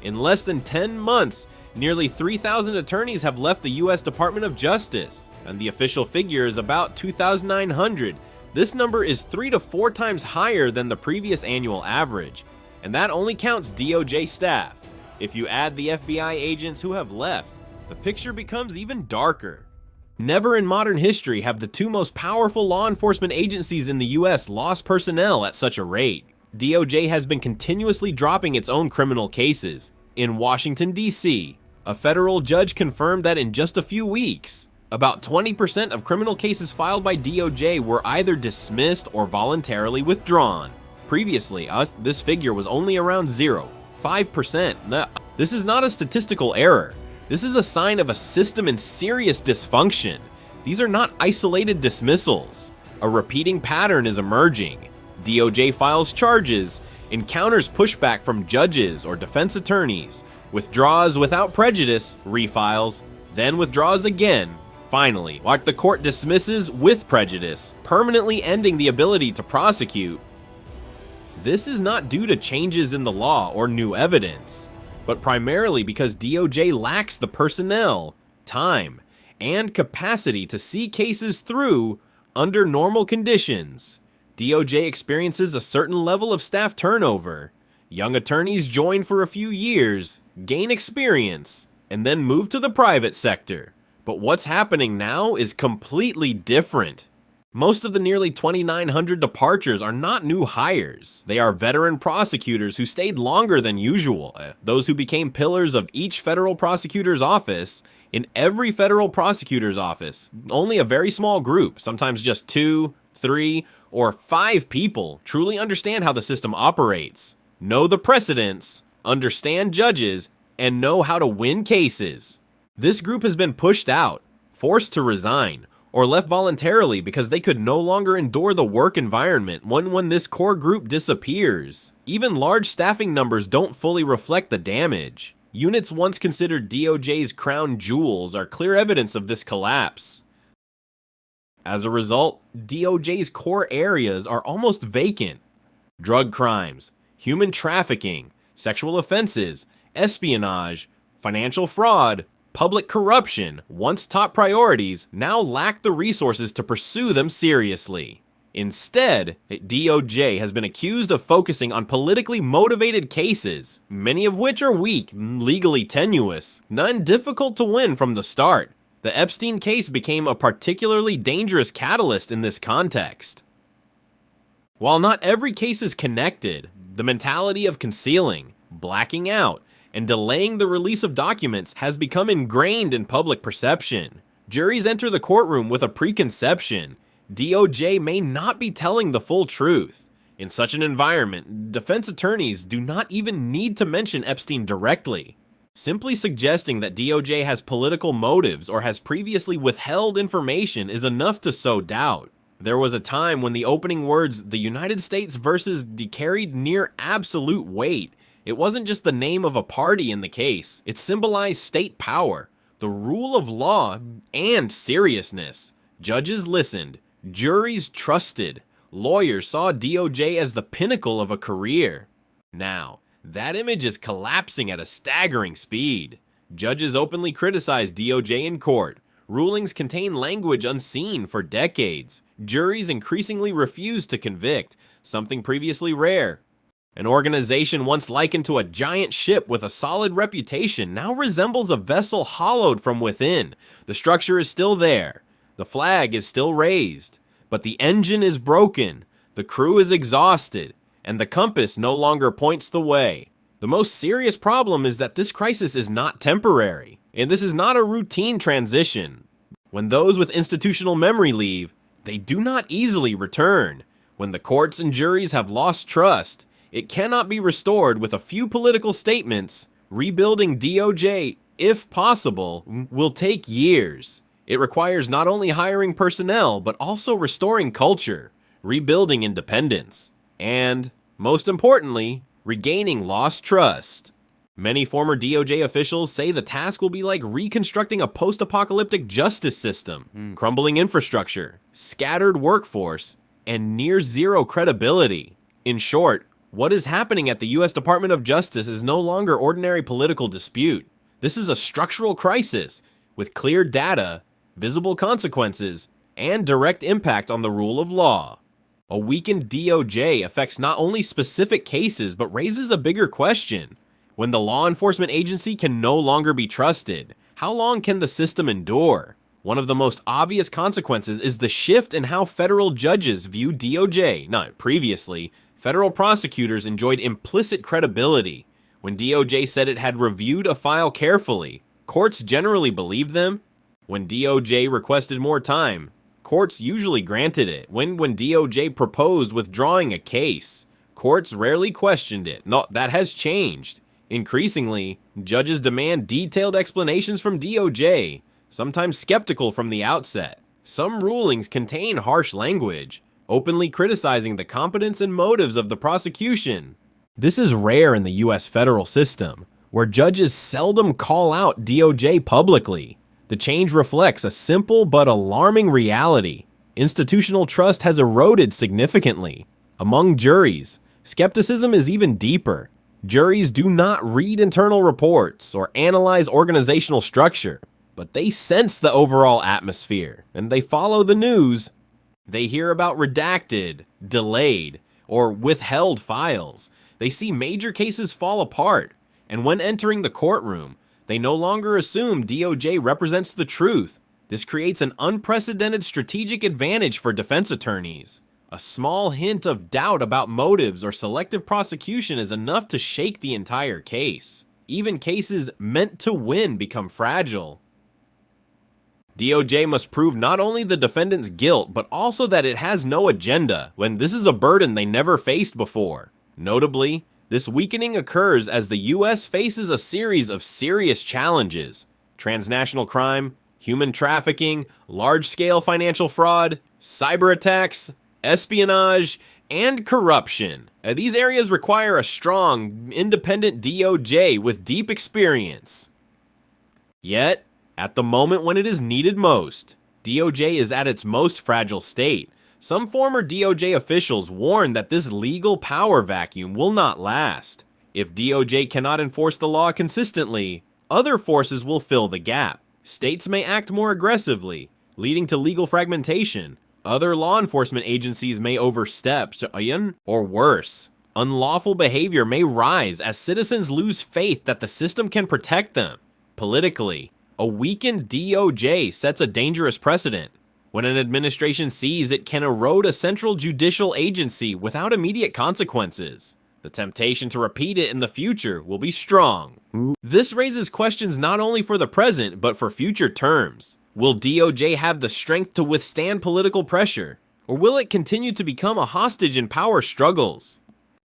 In less than 10 months, nearly 3,000 attorneys have left the U.S. Department of Justice, and the official figure is about 2,900. This number is 3 to 4 times higher than the previous annual average, and that only counts DOJ staff. If you add the FBI agents who have left, the picture becomes even darker. Never in modern history have the two most powerful law enforcement agencies in the US lost personnel at such a rate. DOJ has been continuously dropping its own criminal cases. In Washington, D.C., a federal judge confirmed that in just a few weeks, about 20% of criminal cases filed by DOJ were either dismissed or voluntarily withdrawn. Previously, this figure was only around 5%. This is not a statistical error. This is a sign of a system in serious dysfunction. These are not isolated dismissals. A repeating pattern is emerging. DOJ files charges, encounters pushback from judges or defense attorneys, withdraws without prejudice, refiles, then withdraws again. Finally, the court dismisses with prejudice, permanently ending the ability to prosecute. This is not due to changes in the law or new evidence, but primarily because DOJ lacks the personnel, time, and capacity to see cases through under normal conditions. DOJ experiences a certain level of staff turnover. Young attorneys join for a few years, gain experience, and then move to the private sector. But what's happening now is completely different. Most of the nearly 2,900 departures are not new hires. They are veteran prosecutors who stayed longer than usual, those who became pillars of each federal prosecutor's office. In every federal prosecutor's office, only a very small group, sometimes just 2, 3, or 5 people, truly understand how the system operates, know the precedents, understand judges, and know how to win cases. This group has been pushed out, forced to resign, or left voluntarily because they could no longer endure the work environment when this core group disappears. Even large staffing numbers don't fully reflect the damage. Units once considered DOJ's crown jewels are clear evidence of this collapse. As a result, DOJ's core areas are almost vacant. Drug crimes, human trafficking, sexual offenses, espionage, financial fraud, public corruption, once top priorities, now lack the resources to pursue them seriously. Instead, DOJ has been accused of focusing on politically motivated cases, many of which are weak, legally tenuous, none difficult to win from the start. The Epstein case became a particularly dangerous catalyst in this context. While not every case is connected, the mentality of concealing, blacking out, and delaying the release of documents has become ingrained in public perception. Juries enter the courtroom with a preconception. DOJ may not be telling the full truth. In such an environment, defense attorneys do not even need to mention Epstein directly. Simply suggesting that DOJ has political motives or has previously withheld information is enough to sow doubt. There was a time when the opening words, "the United States versus," carried near absolute weight. It wasn't just the name of a party in the case. It symbolized state power, the rule of law, and seriousness. Judges listened. Juries trusted. Lawyers saw DOJ as the pinnacle of a career. Now, that image is collapsing at a staggering speed. Judges openly criticize DOJ in court. Rulings contain language unseen for decades. Juries increasingly refuse to convict, something previously rare. An organization once likened to a giant ship with a solid reputation now resembles a vessel hollowed from within. The structure is still there. The flag is still raised. But the engine is broken. The crew is exhausted. And the compass no longer points the way. The most serious problem is that this crisis is not temporary. And this is not a routine transition. When those with institutional memory leave, they do not easily return. When the courts and juries have lost trust, it cannot be restored with a few political statements. Rebuilding DOJ, if possible, will take years. It requires not only hiring personnel, but also restoring culture, rebuilding independence, and, most importantly, regaining lost trust. Many former DOJ officials say the task will be like reconstructing a post-apocalyptic justice system, crumbling infrastructure, scattered workforce, and near zero credibility. In short, What is happening at the U.S. Department of Justice is no longer ordinary political dispute. This is a structural crisis with clear data, visible consequences, and direct impact on the rule of law. A weakened DOJ affects not only specific cases, but raises a bigger question. When the law enforcement agency can no longer be trusted, how long can the system endure? One of the most obvious consequences is the shift in how federal judges view DOJ. Not previously, federal prosecutors enjoyed implicit credibility. When DOJ said it had reviewed a file carefully, courts generally believed them. When DOJ requested more time, courts usually granted it. When DOJ proposed withdrawing a case, courts rarely questioned it. No, that has changed. Increasingly, judges demand detailed explanations from DOJ, sometimes skeptical from the outset. Some rulings contain harsh language, openly criticizing the competence and motives of the prosecution. This is rare in the U.S. federal system, where judges seldom call out DOJ publicly. The change reflects a simple but alarming reality. Institutional trust has eroded significantly. Among juries, skepticism is even deeper. Juries do not read internal reports or analyze organizational structure, but they sense the overall atmosphere, and they follow the news. They hear about redacted, delayed, or withheld files. They see major cases fall apart, and when entering the courtroom, they no longer assume DOJ represents the truth. This creates an unprecedented strategic advantage for defense attorneys. A small hint of doubt about motives or selective prosecution is enough to shake the entire case. Even cases meant to win become fragile. DOJ must prove not only the defendant's guilt, but also that it has no agenda, when this is a burden they never faced before. Notably, this weakening occurs as the U.S. faces a series of serious challenges: transnational crime, human trafficking, large-scale financial fraud, cyber attacks, espionage, and corruption. These areas require a strong, independent DOJ with deep experience. Yet, at the moment when it is needed most, DOJ is at its most fragile state. Some former DOJ officials warn that this legal power vacuum will not last. If DOJ cannot enforce the law consistently, other forces will fill the gap. States may act more aggressively, leading to legal fragmentation. Other law enforcement agencies may overstep, or worse, unlawful behavior may rise as citizens lose faith that the system can protect them. Politically, a weakened DOJ sets a dangerous precedent. When an administration sees it can erode a central judicial agency without immediate consequences, the temptation to repeat it in the future will be strong. This raises questions not only for the present, but for future terms. Will DOJ have the strength to withstand political pressure, or will it continue to become a hostage in power struggles?